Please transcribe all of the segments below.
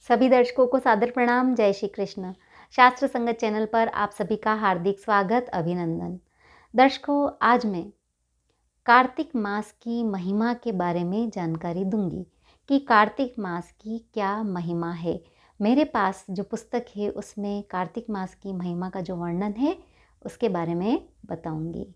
सभी दर्शकों को सादर प्रणाम। जय श्री कृष्ण। शास्त्र संगत चैनल पर आप सभी का हार्दिक स्वागत, अभिनंदन। दर्शकों, आज मैं कार्तिक मास की महिमा के बारे में जानकारी दूंगी कि कार्तिक मास की क्या महिमा है। मेरे पास जो पुस्तक है उसमें कार्तिक मास की महिमा का जो वर्णन है उसके बारे में बताऊंगी।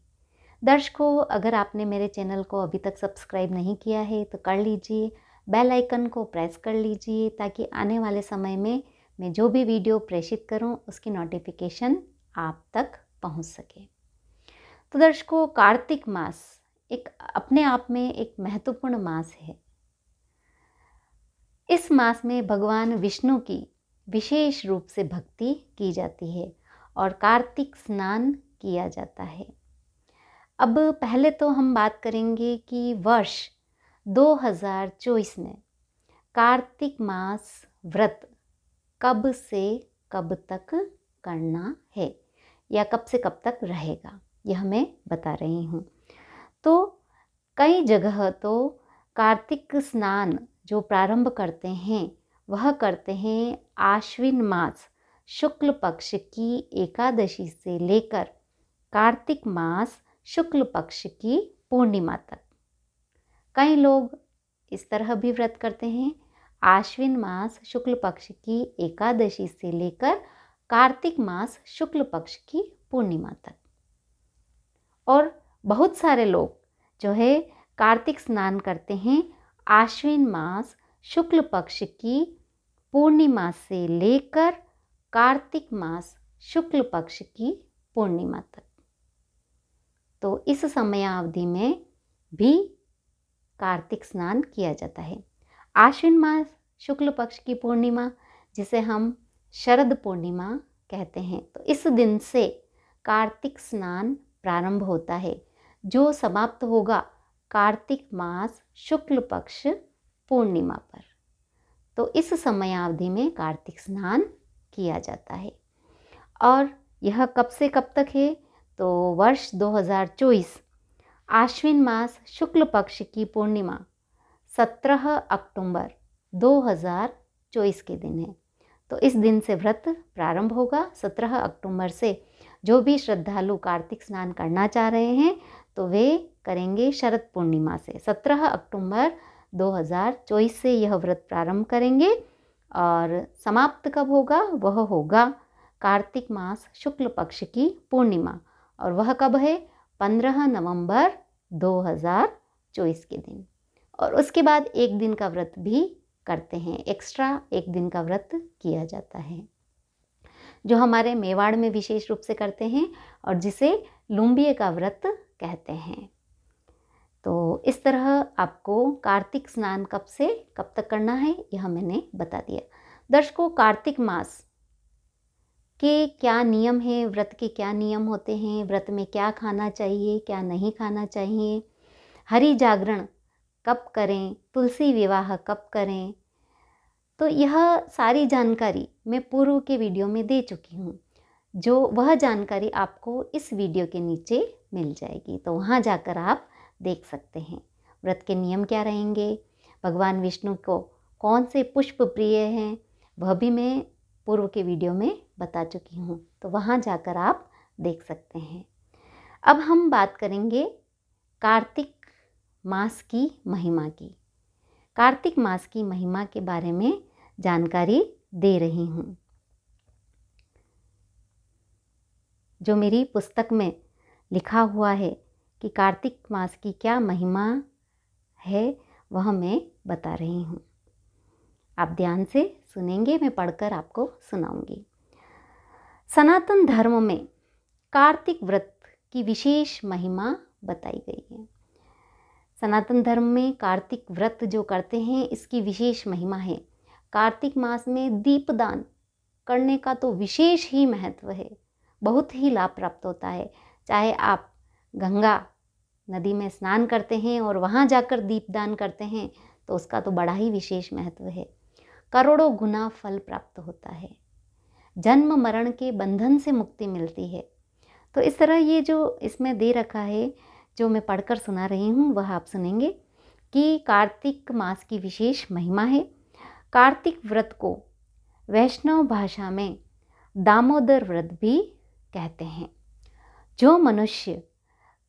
दर्शकों, अगर आपने मेरे चैनल को अभी तक सब्सक्राइब नहीं किया है तो कर लीजिए, बेल आइकन को प्रेस कर लीजिए ताकि आने वाले समय में मैं जो भी वीडियो प्रेषित करूं उसकी नोटिफिकेशन आप तक पहुंच सके। तो दर्शकों, कार्तिक मास एक अपने आप में एक महत्वपूर्ण मास है। इस मास में भगवान विष्णु की विशेष रूप से भक्ति की जाती है और कार्तिक स्नान किया जाता है। अब पहले तो हम बात करेंगे कि वर्ष 2024 में कार्तिक मास व्रत कब से कब तक करना है या कब से कब तक रहेगा, यह मैं बता रही हूँ। तो कई जगह तो कार्तिक स्नान जो प्रारंभ करते हैं वह करते हैं आश्विन मास शुक्ल पक्ष की एकादशी से लेकर कार्तिक मास शुक्ल पक्ष की पूर्णिमा तक। कई लोग इस तरह भी व्रत करते हैं, आश्विन मास शुक्ल पक्ष की एकादशी से लेकर कार्तिक मास शुक्ल पक्ष की पूर्णिमा तक। और बहुत सारे लोग जो है कार्तिक स्नान करते हैं आश्विन मास शुक्ल पक्ष की पूर्णिमा से लेकर कार्तिक मास शुक्ल पक्ष की पूर्णिमा तक। तो इस समयावधि में भी कार्तिक स्नान किया जाता है। आश्विन मास शुक्ल पक्ष की पूर्णिमा, जिसे हम शरद पूर्णिमा कहते हैं, तो इस दिन से कार्तिक स्नान प्रारंभ होता है जो समाप्त होगा कार्तिक मास शुक्ल पक्ष पूर्णिमा पर। तो इस समयावधि में कार्तिक स्नान किया जाता है। और यह कब से कब तक है? तो वर्ष 2024 आश्विन मास शुक्ल पक्ष की पूर्णिमा 17 अक्टूबर 2024 के दिन है। तो इस दिन से व्रत प्रारंभ होगा। 17 अक्टूबर से जो भी श्रद्धालु कार्तिक स्नान करना चाह रहे हैं तो वे करेंगे शरद पूर्णिमा से। 17 अक्टूबर 2024 से यह व्रत प्रारंभ करेंगे और समाप्त कब होगा? वह होगा कार्तिक मास शुक्ल पक्ष की पूर्णिमा। और वह कब है? 15 नवंबर 2024 के दिन। और उसके बाद एक दिन का व्रत भी करते हैं, एक्स्ट्रा एक दिन का व्रत किया जाता है जो हमारे मेवाड़ में विशेष रूप से करते हैं और जिसे लुम्बिये का व्रत कहते हैं। तो इस तरह आपको कार्तिक स्नान कब से कब तक करना है यह मैंने बता दिया। दर्शकों, कार्तिक मास के क्या नियम हैं, व्रत के क्या नियम होते हैं, व्रत में क्या खाना चाहिए क्या नहीं खाना चाहिए, हरि जागरण कब करें, तुलसी विवाह कब करें, तो यह सारी जानकारी मैं पूर्व के वीडियो में दे चुकी हूँ। जो वह जानकारी आपको इस वीडियो के नीचे मिल जाएगी, तो वहाँ जाकर आप देख सकते हैं व्रत के नियम क्या रहेंगे, भगवान विष्णु को कौन से पुष्प प्रिय हैं वह भी मैं पूर्व के वीडियो में बता चुकी हूँ, तो वहाँ जाकर आप देख सकते हैं। अब हम बात करेंगे कार्तिक मास की महिमा की। कार्तिक मास की महिमा के बारे में जानकारी दे रही हूँ जो मेरी पुस्तक में लिखा हुआ है कि कार्तिक मास की क्या महिमा है वह मैं बता रही हूँ। आप ध्यान से सुनेंगे, मैं पढ़कर आपको सुनाऊंगी। सनातन धर्म में कार्तिक व्रत की विशेष महिमा बताई गई है। सनातन धर्म में कार्तिक व्रत जो करते हैं इसकी विशेष महिमा है। कार्तिक मास में दीपदान करने का तो विशेष ही महत्व है, बहुत ही लाभ प्राप्त होता है। चाहे आप गंगा नदी में स्नान करते हैं और वहाँ जाकर दीपदान करते हैं तो उसका तो बड़ा ही विशेष महत्व है। करोड़ों गुना फल प्राप्त होता है, जन्म मरण के बंधन से मुक्ति मिलती है। तो इस तरह ये जो इसमें दे रखा है जो मैं पढ़कर सुना रही हूँ वह आप सुनेंगे कि कार्तिक मास की विशेष महिमा है। कार्तिक व्रत को वैष्णव भाषा में दामोदर व्रत भी कहते हैं। जो मनुष्य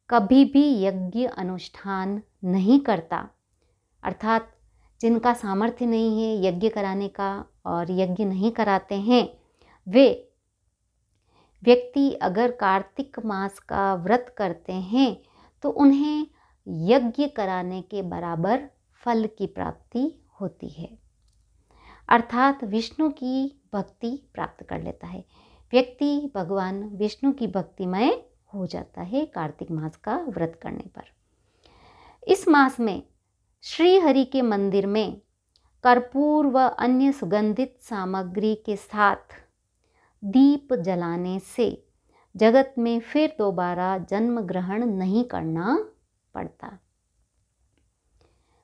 कभी भी यज्ञ अनुष्ठान नहीं करता, अर्थात जिनका सामर्थ्य नहीं है यज्ञ कराने का और यज्ञ नहीं कराते हैं, वे व्यक्ति अगर कार्तिक मास का व्रत करते हैं तो उन्हें यज्ञ कराने के बराबर फल की प्राप्ति होती है, अर्थात विष्णु की भक्ति प्राप्त कर लेता है। व्यक्ति भगवान विष्णु की भक्तिमय हो जाता है कार्तिक मास का व्रत करने पर। इस मास में श्री हरि के मंदिर में कर्पूर व अन्य सुगंधित सामग्री के साथ दीप जलाने से जगत में फिर दोबारा जन्म ग्रहण नहीं करना पड़ता।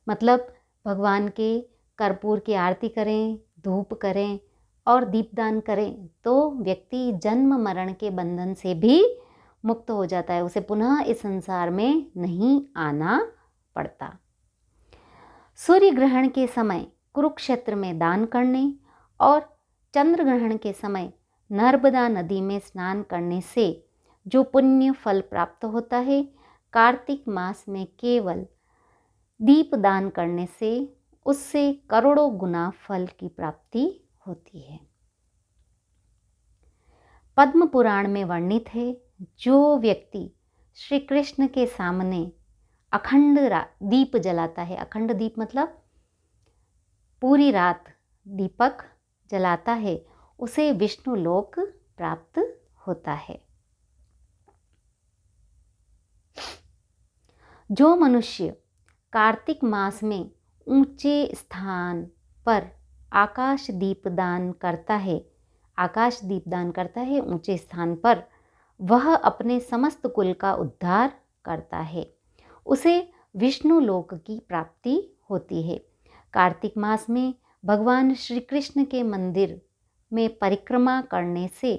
मतलब भगवान के कर्पूर की आरती करें, धूप करें और दीपदान करें तो व्यक्ति जन्म मरण के बंधन से भी मुक्त हो जाता है, उसे पुनः इस संसार में नहीं आना पड़ता। सूर्य ग्रहण के समय कुरुक्षेत्र में दान करने और चंद्र ग्रहण के समय नर्मदा नदी में स्नान करने से जो पुण्य फल प्राप्त होता है, कार्तिक मास में केवल दीपदान करने से उससे करोड़ों गुना फल की प्राप्ति होती है। पद्म पुराण में वर्णित है, जो व्यक्ति श्री कृष्ण के सामने अखंड दीप जलाता है, अखंड दीप मतलब पूरी रात दीपक जलाता है, उसे विष्णु लोक प्राप्त होता है। जो मनुष्य कार्तिक मास में ऊंचे स्थान पर आकाश दीपदान करता है, आकाश दीपदान करता है ऊंचे स्थान पर, वह अपने समस्त कुल का उद्धार करता है, उसे विष्णु लोक की प्राप्ति होती है। कार्तिक मास में भगवान श्री कृष्ण के मंदिर में परिक्रमा करने से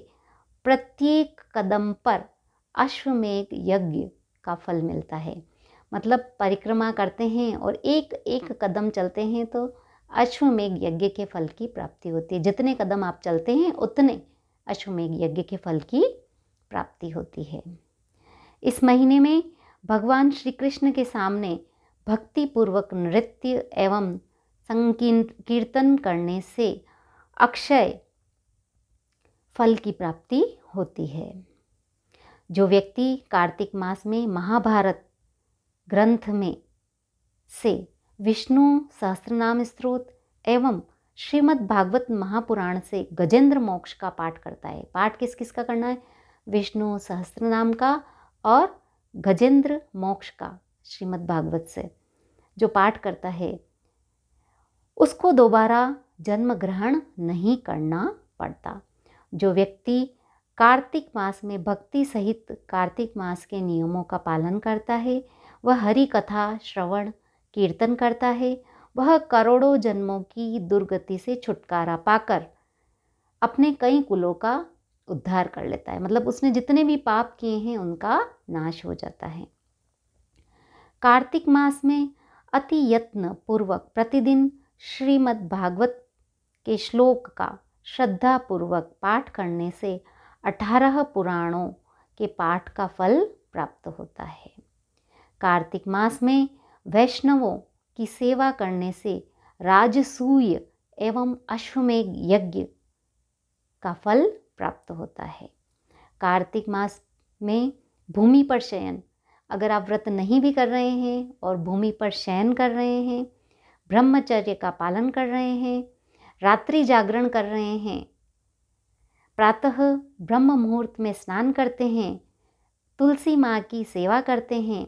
प्रत्येक कदम पर अश्वमेध यज्ञ का फल मिलता है। मतलब परिक्रमा करते हैं और एक एक कदम चलते हैं तो अश्वमेध यज्ञ के फल की प्राप्ति होती है। जितने कदम आप चलते हैं उतने अश्वमेध यज्ञ के फल की प्राप्ति होती है। इस महीने में भगवान श्री कृष्ण के सामने भक्तिपूर्वक नृत्य एवं संकीर्तन करने से अक्षय फल की प्राप्ति होती है। जो व्यक्ति कार्तिक मास में महाभारत ग्रंथ में से विष्णु सहस्त्रनाम स्तोत्र एवं श्रीमद् भागवत महापुराण से गजेंद्र मोक्ष का पाठ करता है, पाठ किस किस का करना है? विष्णु सहस्त्रनाम का और गजेंद्र मोक्ष का श्रीमद् भागवत से जो पाठ करता है उसको दोबारा जन्म ग्रहण नहीं करना पड़ता। जो व्यक्ति कार्तिक मास में भक्ति सहित कार्तिक मास के नियमों का पालन करता है, वह हरि कथा श्रवण कीर्तन करता है, वह करोड़ों जन्मों की दुर्गति से छुटकारा पाकर अपने कई कुलों का उद्धार कर लेता है। मतलब उसने जितने भी पाप किए हैं उनका नाश हो जाता है। कार्तिक मास में अति यत्न पूर्वक प्रतिदिन श्रीमद् भागवत के श्लोक का श्रद्धा पूर्वक पाठ करने से 18 पुराणों के पाठ का फल प्राप्त होता है। कार्तिक मास में वैष्णवों की सेवा करने से राजसूय एवं अश्वमेध यज्ञ का फल प्राप्त होता है। कार्तिक मास में भूमि पर शयन, अगर आप व्रत नहीं भी कर रहे हैं और भूमि पर शयन कर रहे हैं, ब्रह्मचर्य का पालन कर रहे हैं, रात्रि जागरण कर रहे हैं, प्रातः ब्रह्म मुहूर्त में स्नान करते हैं, तुलसी माँ की सेवा करते हैं,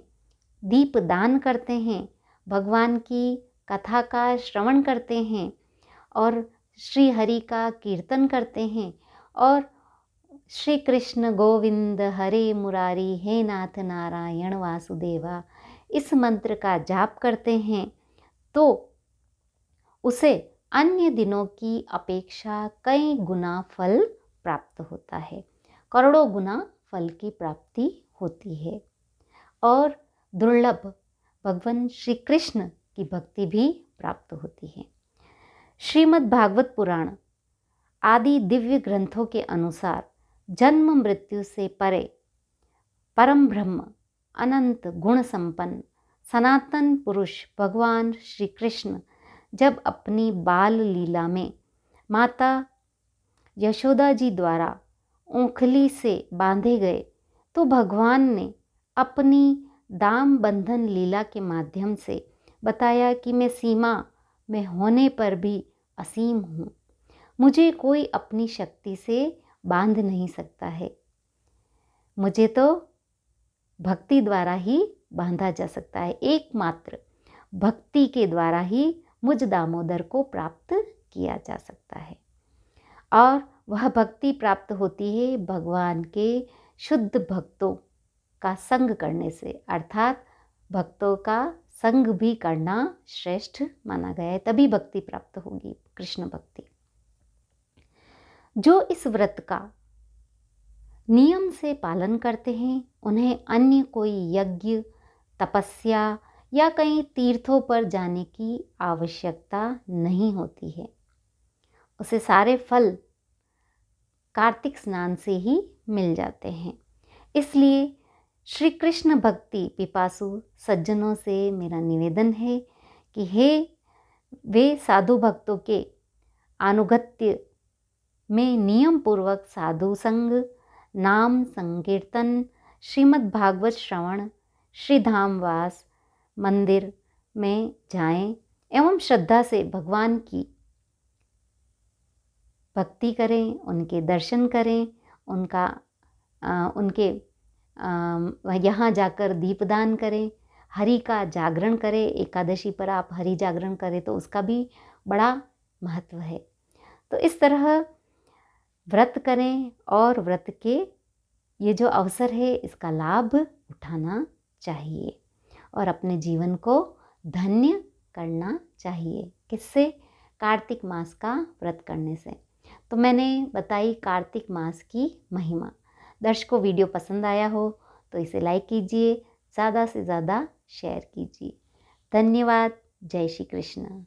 दीप दान करते हैं, भगवान की कथा का श्रवण करते हैं और श्री हरि का कीर्तन करते हैं और श्री कृष्ण गोविंद हरे मुरारी हे नाथ नारायण वासुदेवा इस मंत्र का जाप करते हैं तो उसे अन्य दिनों की अपेक्षा कई गुना फल प्राप्त होता है, करोड़ों गुना फल की प्राप्ति होती है। और दुर्लभ भगवान श्री कृष्ण की भक्ति भी प्राप्त होती है। श्रीमद् भागवत पुराण आदि दिव्य ग्रंथों के अनुसार जन्म मृत्यु से परे परम ब्रह्म अनंत गुण संपन्न सनातन पुरुष भगवान श्री कृष्ण जब अपनी बाल लीला में माता यशोदा जी द्वारा ओखली से बांधे गए तो भगवान ने अपनी दाम बंधन लीला के माध्यम से बताया कि मैं सीमा में होने पर भी असीम हूँ, मुझे कोई अपनी शक्ति से बांध नहीं सकता है, मुझे तो भक्ति द्वारा ही बांधा जा सकता है। एकमात्र भक्ति के द्वारा ही मुझ दामोदर को प्राप्त किया जा सकता है और वह भक्ति प्राप्त होती है भगवान के शुद्ध भक्तों का संग करने से, अर्थात भक्तों का संग भी करना श्रेष्ठ माना गया है, तभी भक्ति प्राप्त होगी, कृष्ण भक्ति। जो इस व्रत का नियम से पालन करते हैं उन्हें अन्य कोई यज्ञ तपस्या या कई तीर्थों पर जाने की आवश्यकता नहीं होती है, उसे सारे फल कार्तिक स्नान से ही मिल जाते हैं। इसलिए श्री कृष्ण भक्ति पिपासु सज्जनों से मेरा निवेदन है कि हे वे साधु भक्तों के अनुगत्य में नियम पूर्वक साधु संग, नाम संकीर्तन, श्रीमद् भागवत श्रवण, श्री धामवास मंदिर में जाएं एवं श्रद्धा से भगवान की भक्ति करें, उनके दर्शन करें, उनके यहाँ जाकर दीपदान करें, हरि का जागरण करें। एकादशी पर आप हरि जागरण करें तो उसका भी बड़ा महत्व है। तो इस तरह व्रत करें और व्रत के ये जो अवसर है इसका लाभ उठाना चाहिए और अपने जीवन को धन्य करना चाहिए। किससे? कार्तिक मास का व्रत करने से। तो मैंने बताई कार्तिक मास की महिमा। दर्शकों, वीडियो पसंद आया हो तो इसे लाइक कीजिए, ज़्यादा से ज़्यादा शेयर कीजिए। धन्यवाद। जय श्री कृष्ण।